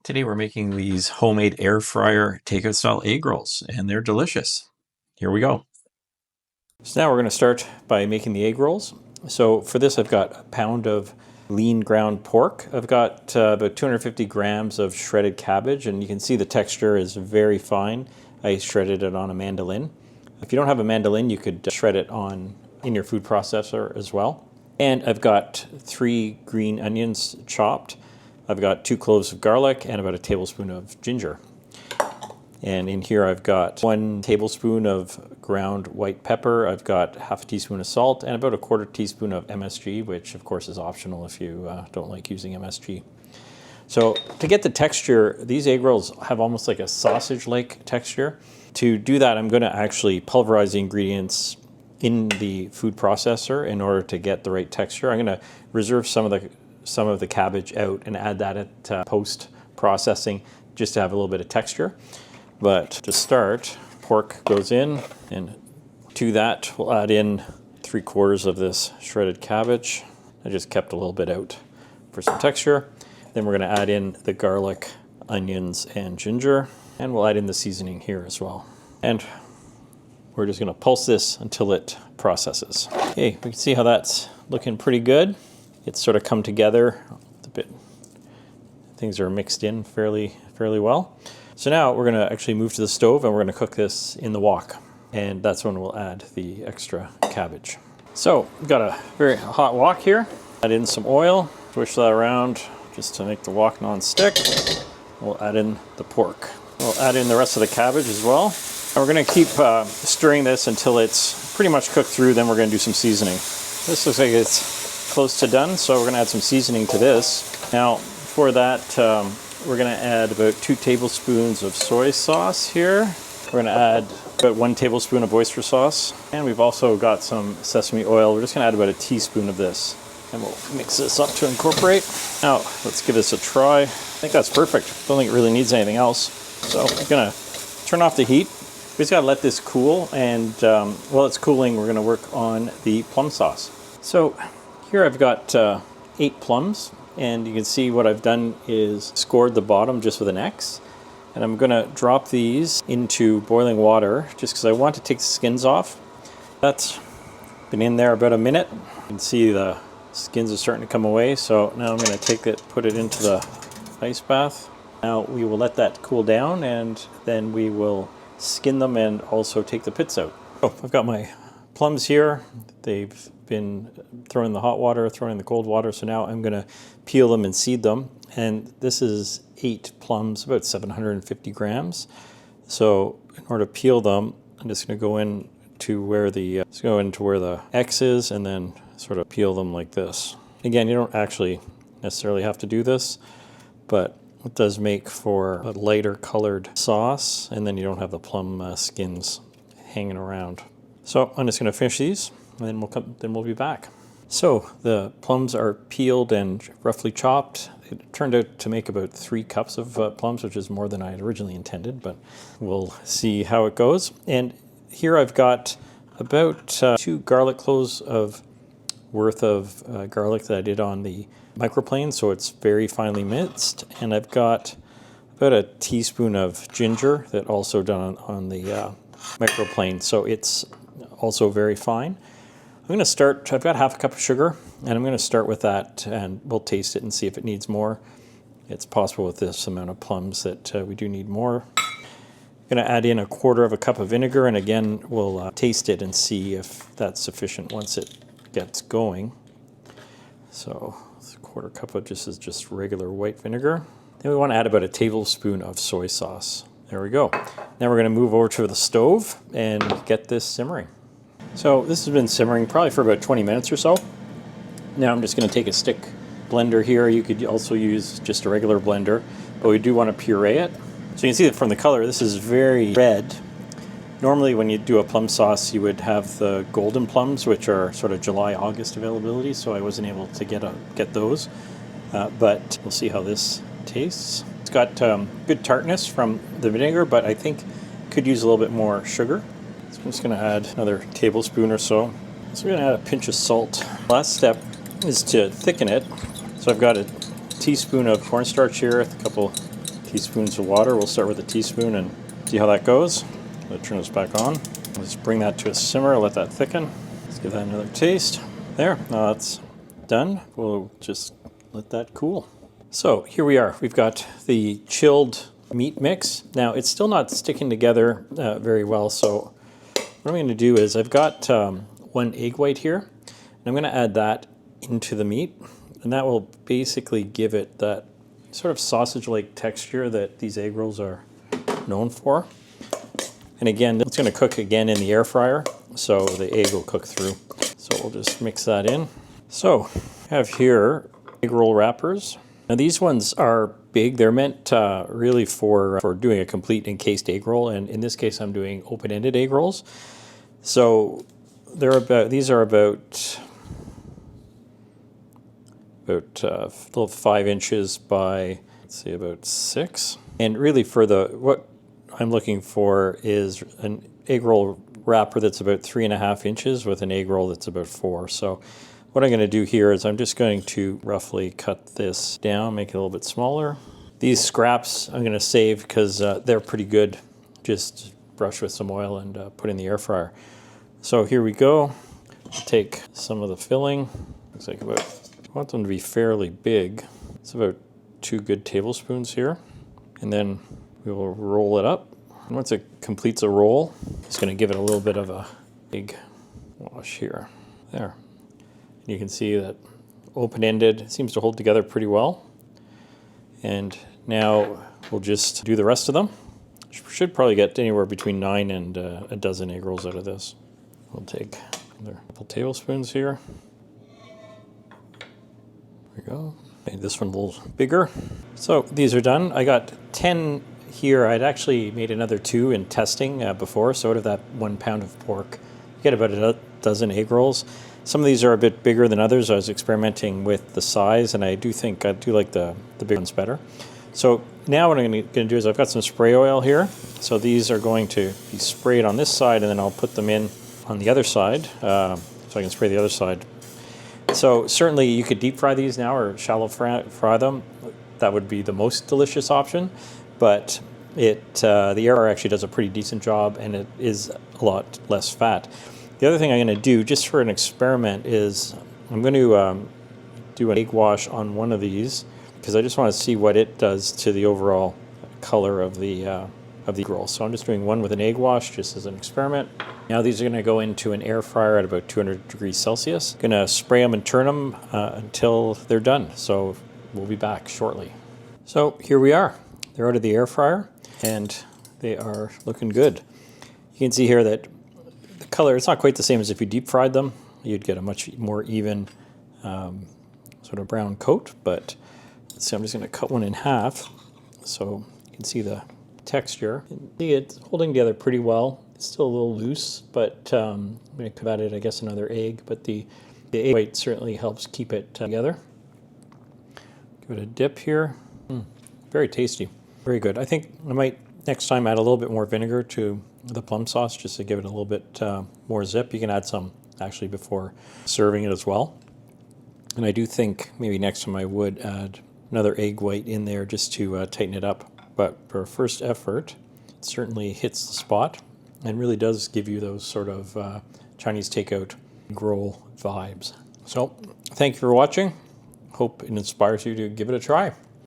Today we're making these homemade air fryer takeout style egg rolls, and they're delicious. Here we go. So now we're going to start by making the egg rolls. So for this I've got a pound of lean ground pork. I've got about 250 grams of shredded cabbage, and you can see the texture is very fine. I shredded it on a mandolin. If you don't have a mandolin, you could shred it in your food processor as well. And I've got 3 green onions chopped. I've got 2 cloves of garlic and about a tablespoon of ginger. And in here I've got 1 tablespoon of ground white pepper. I've got half a teaspoon of salt and about a quarter teaspoon of MSG, which of course is optional if you don't like using MSG. So to get the texture, these egg rolls have almost like a sausage-like texture. To do that, I'm going to actually pulverize the ingredients in the food processor in order to get the right texture. I'm going to reserve some of the cabbage out and add that at post-processing just to have a little bit of texture. But to start, pork goes in, and to that we'll add in 3/4 of this shredded cabbage. I just kept a little bit out for some texture. Then we're going to add in the garlic, onions, and ginger, and we'll add in the seasoning here as well. And we're just going to pulse this until it processes. Okay, we can see how that's looking pretty good. It's sort of come together a bit. Things are mixed in fairly well. So now we're going to actually move to the stove and we're going to cook this in the wok. And that's when we'll add the extra cabbage. So we've got a very hot wok here. Add in some oil, swish that around just to make the wok non-stick. We'll add in the pork. We'll add in the rest of the cabbage as well. And we're going to keep stirring this until it's pretty much cooked through. Then we're going to do some seasoning. This looks like it's close to done, so we're going to add some seasoning to this. Now for that, we're going to add about 2 tablespoons of soy sauce here. We're going to add about 1 tablespoon of oyster sauce, and we've also got some sesame oil. We're just going to add about a teaspoon of this, and we'll mix this up to incorporate. Now let's give this a try. I think that's perfect. Don't think it really needs anything else. So I'm going to turn off the heat. We just got to let this cool, and while it's cooling, we're going to work on the plum sauce. So here I've got 8 plums, and you can see what I've done is scored the bottom just with an X. And I'm going to drop these into boiling water just because I want to take the skins off. That's been in there about a minute. You can see the skins are starting to come away. So now I'm going to take it, put it into the ice bath. Now we will let that cool down, and then we will skin them and also take the pits out. Oh, I've got my plums here. They've been thrown in the hot water, thrown in the cold water, so now I'm going to peel them and seed them. And this is 8 plums, about 750 grams. So in order to peel them, I'm just going to go into where the X is, and then sort of peel them like this. Again, you don't actually necessarily have to do this, but it does make for a lighter colored sauce, and then you don't have the plum skins hanging around. So I'm just going to finish these, and then we'll be back. So the plums are peeled and roughly chopped. It turned out to make about 3 cups of plums, which is more than I had originally intended, but we'll see how it goes. And here I've got about 2 garlic cloves worth of garlic that I did on the microplane, so it's very finely minced. And I've got about a teaspoon of ginger that also done on the microplane, so it's also very fine. I'm going to start, I've got half a cup of sugar, and I'm going to start with that, and we'll taste it and see if it needs more. It's possible with this amount of plums that we do need more. I'm going to add in 1/4 cup of vinegar, and again, we'll taste it and see if that's sufficient once it gets going. So 1/4 cup of just regular white vinegar. Then we want to add about a tablespoon of soy sauce. There we go. Now we're going to move over to the stove and get this simmering. So this has been simmering probably for about 20 minutes or so. Now I'm just going to take a stick blender here. You could also use just a regular blender, but we do want to puree it. So you can see that from the color, this is very red. Normally when you do a plum sauce, you would have the golden plums, which are sort of July, August availability, so I wasn't able to get those. But we'll see how this tastes. It's got good tartness from the vinegar, but I think could use a little bit more sugar. So I'm just going to add another tablespoon or so. So we're going to add a pinch of salt. Last step is to thicken it. So I've got a teaspoon of cornstarch here, a couple teaspoons of water. We'll start with a teaspoon and see how that goes. Let's turn this back on. Let's bring that to a simmer, let that thicken. Let's give that another taste. There, now that's done. We'll just let that cool. So here we are. We've got the chilled meat mix. Now it's still not sticking together very well, so what I'm going to do is I've got 1 egg white here, and I'm going to add that into the meat, and that will basically give it that sort of sausage-like texture that these egg rolls are known for. And again, it's going to cook again in the air fryer, so the egg will cook through. So we'll just mix that in. So I have here egg roll wrappers. Now these ones are big. They're meant really for doing a complete encased egg roll, and in this case I'm doing open-ended egg rolls. So these are about little 5 inches by, let's see, about 6. And really for what I'm looking for is an egg roll wrapper that's about 3.5 inches with an egg roll that's about 4. So what I'm going to do here is I'm just going to roughly cut this down, make it a little bit smaller. These scraps I'm going to save because they're pretty good. Just brush with some oil and put in the air fryer. So here we go. I'll take some of the filling. Looks like I want them to be fairly big. It's about 2 good tablespoons here. And then we will roll it up. And once it completes a roll, it's going to give it a little bit of a big wash here. There. And you can see that open-ended seems to hold together pretty well. And now we'll just do the rest of them. Should probably get anywhere between 9 and a dozen egg rolls out of this. We'll take another couple tablespoons here. There we go. Made this one a little bigger. So these are done. I got 10 here. I'd actually made another 2 in testing before, so out of that 1 pound of pork, you get about a dozen egg rolls. Some of these are a bit bigger than others. I was experimenting with the size, and I do like the big ones better. So now what I'm going to do is I've got some spray oil here. So these are going to be sprayed on this side, and then I'll put them in on the other side, so I can spray the other side. So certainly you could deep fry these now or shallow fry them. That would be the most delicious option, but the air fryer actually does a pretty decent job, and it is a lot less fat. The other thing I'm going to do, just for an experiment, is I'm going to do an egg wash on one of these, because I just want to see what it does to the overall color of the roll. So I'm just doing one with an egg wash, just as an experiment. Now these are going to go into an air fryer at about 200 degrees Celsius. Going to spray them and turn them until they're done. So we'll be back shortly. So here we are. They're out of the air fryer, and they are looking good. You can see here that the color, it's not quite the same as if you deep fried them. You'd get a much more even sort of brown coat, but let's see, I'm just going to cut one in half so you can see the texture. See, it's holding together pretty well. It's still a little loose, but I'm going to add it, I guess, another egg, but the egg white certainly helps keep it together. Give it a dip here. Very tasty. Very good. I think I might next time add a little bit more vinegar to the plum sauce just to give it a little bit more zip. You can add some actually before serving it as well. And I do think maybe next time I would add another egg white in there just to tighten it up. But for a first effort, it certainly hits the spot and really does give you those sort of Chinese takeout roll vibes. So thank you for watching. Hope it inspires you to give it a try.